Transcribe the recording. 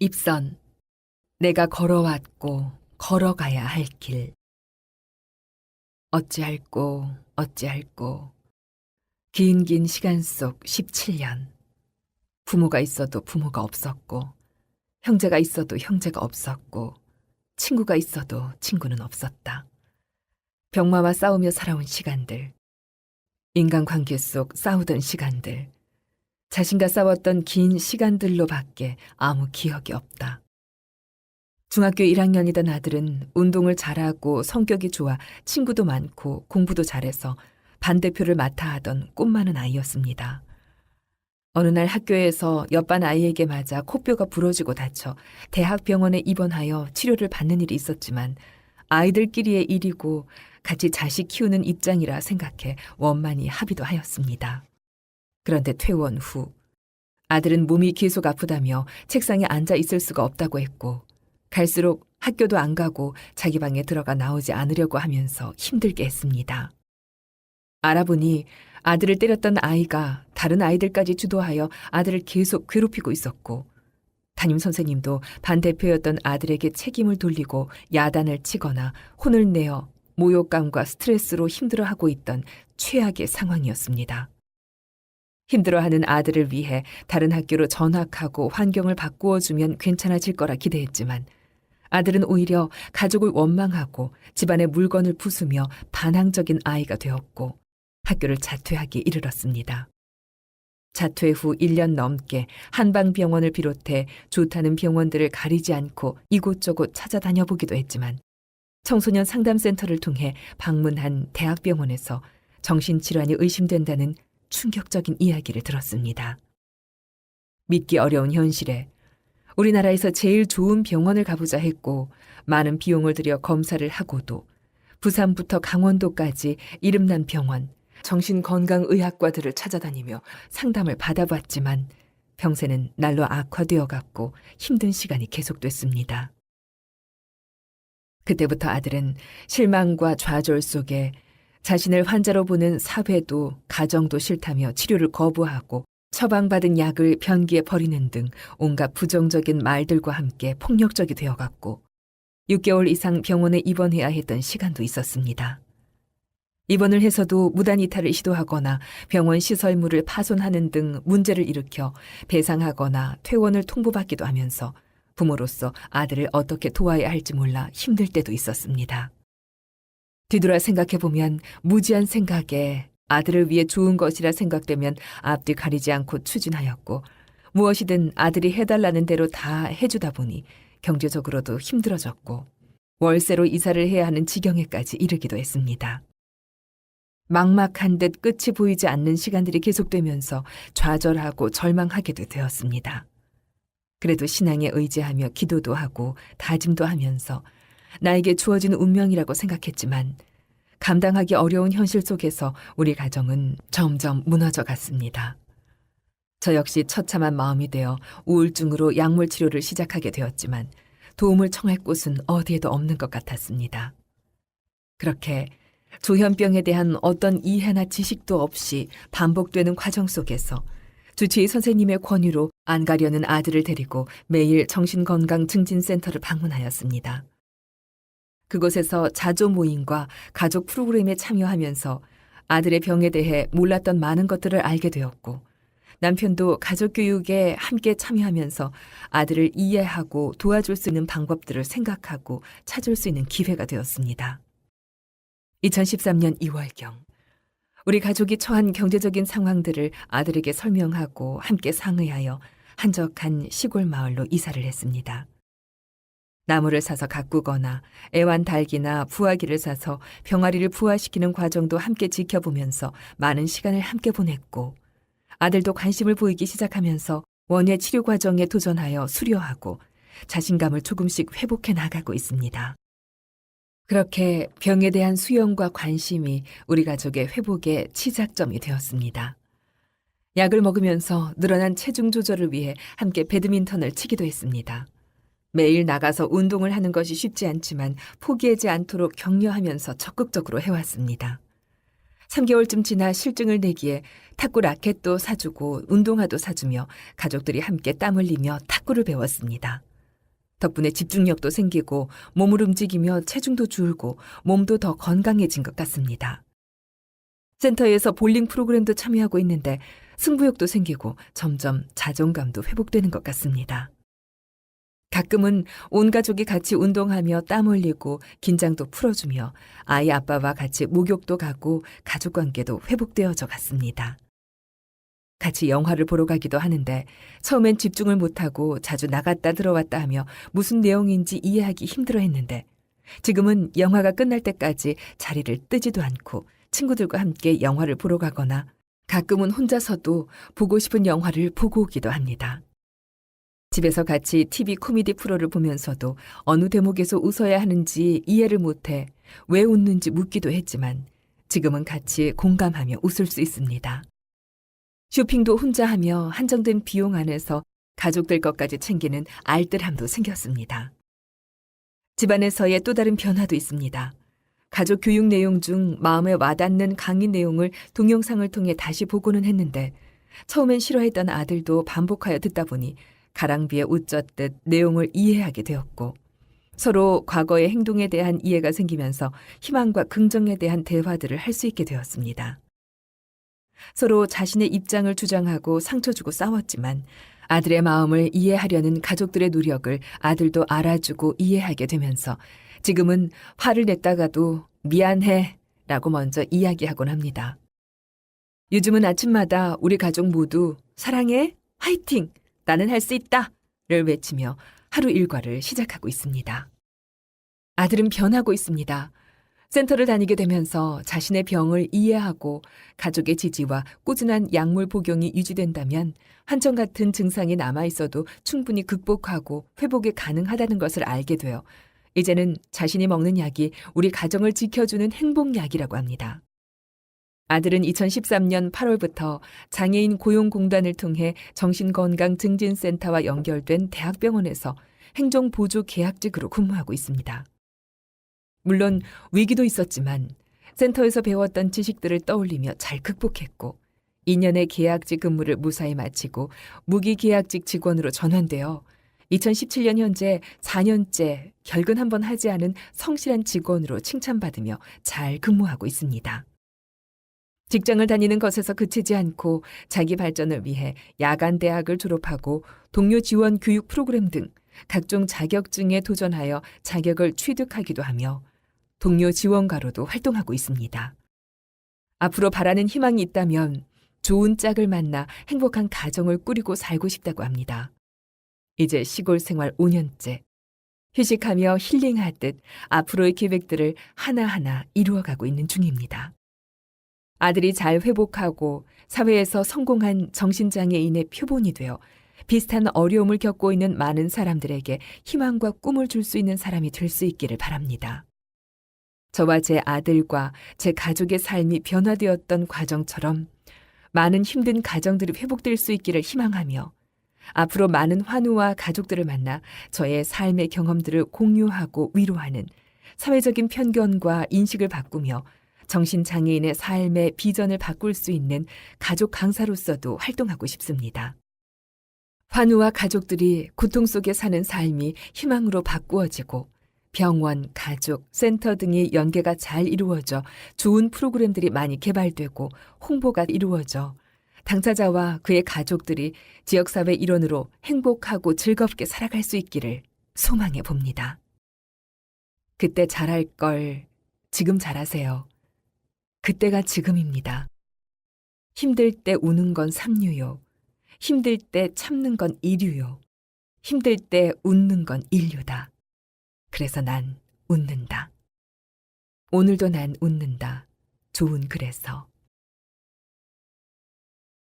입선. 내가 걸어왔고 걸어가야 할 길. 어찌할꼬 어찌할꼬. 긴 시간 속 17년. 부모가 있어도 부모가 없었고, 형제가 있어도 형제가 없었고, 친구가 있어도 친구는 없었다. 병마와 싸우며 살아온 시간들, 인간관계 속 싸우던 시간들, 자신과 싸웠던 긴 시간들로밖에 아무 기억이 없다. 중학교 1학년이던 아들은 운동을 잘하고 성격이 좋아 친구도 많고 공부도 잘해서 반대표를 맡아 하던 꿈 많은 아이였습니다. 어느 날 학교에서 옆반 아이에게 맞아 코뼈가 부러지고 다쳐 대학병원에 입원하여 치료를 받는 일이 있었지만 아이들끼리의 일이고 같이 자식 키우는 입장이라 생각해 원만히 합의도 하였습니다. 그런데 퇴원 후 아들은 몸이 계속 아프다며 책상에 앉아 있을 수가 없다고 했고, 갈수록 학교도 안 가고 자기 방에 들어가 나오지 않으려고 하면서 힘들게 했습니다. 알아보니 아들을 때렸던 아이가 다른 아이들까지 주도하여 아들을 계속 괴롭히고 있었고, 담임 선생님도 반대표였던 아들에게 책임을 돌리고 야단을 치거나 혼을 내어 모욕감과 스트레스로 힘들어하고 있던 최악의 상황이었습니다. 힘들어하는 아들을 위해 다른 학교로 전학하고 환경을 바꾸어주면 괜찮아질 거라 기대했지만, 아들은 오히려 가족을 원망하고 집안의 물건을 부수며 반항적인 아이가 되었고 학교를 자퇴하기 이르렀습니다. 자퇴 후 1년 넘게 한방병원을 비롯해 좋다는 병원들을 가리지 않고 이곳저곳 찾아다녀 보기도 했지만, 청소년 상담센터를 통해 방문한 대학병원에서 정신질환이 의심된다는 충격적인 이야기를 들었습니다. 믿기 어려운 현실에 우리나라에서 제일 좋은 병원을 가보자 했고, 많은 비용을 들여 검사를 하고도 부산부터 강원도까지 이름난 병원, 정신건강의학과들을 찾아다니며 상담을 받아봤지만 병세는 날로 악화되어 갔고 힘든 시간이 계속됐습니다. 그때부터 아들은 실망과 좌절 속에 자신을 환자로 보는 사회도 가정도 싫다며 치료를 거부하고 처방받은 약을 변기에 버리는 등 온갖 부정적인 말들과 함께 폭력적이 되어갔고 6개월 이상 병원에 입원해야 했던 시간도 있었습니다. 입원을 해서도 무단 이탈을 시도하거나 병원 시설물을 파손하는 등 문제를 일으켜 배상하거나 퇴원을 통보받기도 하면서 부모로서 아들을 어떻게 도와야 할지 몰라 힘들 때도 있었습니다. 뒤돌아 생각해보면 무지한 생각에 아들을 위해 좋은 것이라 생각되면 앞뒤 가리지 않고 추진하였고, 무엇이든 아들이 해달라는 대로 다 해주다 보니 경제적으로도 힘들어졌고 월세로 이사를 해야 하는 지경에까지 이르기도 했습니다. 막막한 듯 끝이 보이지 않는 시간들이 계속되면서 좌절하고 절망하게도 되었습니다. 그래도 신앙에 의지하며 기도도 하고 다짐도 하면서 나에게 주어진 운명이라고 생각했지만 감당하기 어려운 현실 속에서 우리 가정은 점점 무너져 갔습니다. 저 역시 처참한 마음이 되어 우울증으로 약물 치료를 시작하게 되었지만 도움을 청할 곳은 어디에도 없는 것 같았습니다. 그렇게 조현병에 대한 어떤 이해나 지식도 없이 반복되는 과정 속에서 주치의 선생님의 권유로 안 가려는 아들을 데리고 매일 정신건강증진센터를 방문하였습니다. 그곳에서 자조 모임과 가족 프로그램에 참여하면서 아들의 병에 대해 몰랐던 많은 것들을 알게 되었고, 남편도 가족 교육에 함께 참여하면서 아들을 이해하고 도와줄 수 있는 방법들을 생각하고 찾을 수 있는 기회가 되었습니다. 2013년 2월경, 우리 가족이 처한 경제적인 상황들을 아들에게 설명하고 함께 상의하여 한적한 시골 마을로 이사를 했습니다. 나무를 사서 가꾸거나 애완닭이나 부화기를 사서 병아리를 부화시키는 과정도 함께 지켜보면서 많은 시간을 함께 보냈고, 아들도 관심을 보이기 시작하면서 원예 치료 과정에 도전하여 수료하고 자신감을 조금씩 회복해 나가고 있습니다. 그렇게 병에 대한 수용과 관심이 우리 가족의 회복의 시작점이 되었습니다. 약을 먹으면서 늘어난 체중 조절을 위해 함께 배드민턴을 치기도 했습니다. 매일 나가서 운동을 하는 것이 쉽지 않지만 포기하지 않도록 격려하면서 적극적으로 해왔습니다. 3개월쯤 지나 실증을 내기에 탁구 라켓도 사주고 운동화도 사주며 가족들이 함께 땀 흘리며 탁구를 배웠습니다. 덕분에 집중력도 생기고 몸을 움직이며 체중도 줄고 몸도 더 건강해진 것 같습니다. 센터에서 볼링 프로그램도 참여하고 있는데 승부욕도 생기고 점점 자존감도 회복되는 것 같습니다. 가끔은 온 가족이 같이 운동하며 땀 흘리고 긴장도 풀어주며 아이 아빠와 같이 목욕도 가고 가족관계도 회복되어져 갔습니다. 같이 영화를 보러 가기도 하는데 처음엔 집중을 못하고 자주 나갔다 들어왔다 하며 무슨 내용인지 이해하기 힘들어했는데 지금은 영화가 끝날 때까지 자리를 뜨지도 않고 친구들과 함께 영화를 보러 가거나 가끔은 혼자서도 보고 싶은 영화를 보고 오기도 합니다. 집에서 같이 TV 코미디 프로를 보면서도 어느 대목에서 웃어야 하는지 이해를 못해 왜 웃는지 묻기도 했지만 지금은 같이 공감하며 웃을 수 있습니다. 쇼핑도 혼자 하며 한정된 비용 안에서 가족들 것까지 챙기는 알뜰함도 생겼습니다. 집안에서의 또 다른 변화도 있습니다. 가족 교육 내용 중 마음에 와닿는 강의 내용을 동영상을 통해 다시 보고는 했는데 처음엔 싫어했던 아들도 반복하여 듣다 보니 가랑비에 옷 젖듯 내용을 이해하게 되었고 서로 과거의 행동에 대한 이해가 생기면서 희망과 긍정에 대한 대화들을 할 수 있게 되었습니다. 서로 자신의 입장을 주장하고 상처 주고 싸웠지만 아들의 마음을 이해하려는 가족들의 노력을 아들도 알아주고 이해하게 되면서 지금은 화를 냈다가도 미안해 라고 먼저 이야기하곤 합니다. 요즘은 아침마다 우리 가족 모두 사랑해, 화이팅! 나는 할 수 있다! 를 외치며 하루 일과를 시작하고 있습니다. 아들은 변하고 있습니다. 센터를 다니게 되면서 자신의 병을 이해하고 가족의 지지와 꾸준한 약물 복용이 유지된다면 한정 같은 증상이 남아있어도 충분히 극복하고 회복이 가능하다는 것을 알게 되어 이제는 자신이 먹는 약이 우리 가정을 지켜주는 행복약이라고 합니다. 아들은 2013년 8월부터 장애인 고용공단을 통해 정신건강증진센터와 연결된 대학병원에서 행정보조 계약직으로 근무하고 있습니다. 물론 위기도 있었지만 센터에서 배웠던 지식들을 떠올리며 잘 극복했고 2년의 계약직 근무를 무사히 마치고 무기계약직 직원으로 전환되어 2017년 현재 4년째 결근 한 번 하지 않은 성실한 직원으로 칭찬받으며 잘 근무하고 있습니다. 직장을 다니는 것에서 그치지 않고 자기 발전을 위해 야간 대학을 졸업하고 동료 지원 교육 프로그램 등 각종 자격증에 도전하여 자격을 취득하기도 하며 동료 지원가로도 활동하고 있습니다. 앞으로 바라는 희망이 있다면 좋은 짝을 만나 행복한 가정을 꾸리고 살고 싶다고 합니다. 이제 시골 생활 5년째. 휴식하며 힐링하듯 앞으로의 계획들을 하나하나 이루어가고 있는 중입니다. 아들이 잘 회복하고 사회에서 성공한 정신장애인의 표본이 되어 비슷한 어려움을 겪고 있는 많은 사람들에게 희망과 꿈을 줄 수 있는 사람이 될 수 있기를 바랍니다. 저와 제 아들과 제 가족의 삶이 변화되었던 과정처럼 많은 힘든 가정들이 회복될 수 있기를 희망하며 앞으로 많은 환우와 가족들을 만나 저의 삶의 경험들을 공유하고 위로하는 사회적인 편견과 인식을 바꾸며 정신장애인의 삶의 비전을 바꿀 수 있는 가족 강사로서도 활동하고 싶습니다. 환우와 가족들이 고통 속에 사는 삶이 희망으로 바꾸어지고 병원, 가족, 센터 등의 연계가 잘 이루어져 좋은 프로그램들이 많이 개발되고 홍보가 이루어져 당사자와 그의 가족들이 지역사회 일원으로 행복하고 즐겁게 살아갈 수 있기를 소망해 봅니다. 그때 잘할 걸 지금 잘하세요. 그때가 지금입니다. 힘들 때 우는 건 삼류요. 힘들 때 참는 건 이류요. 힘들 때 웃는 건 인류다. 그래서 난 웃는다. 오늘도 난 웃는다. 좋은 그래서.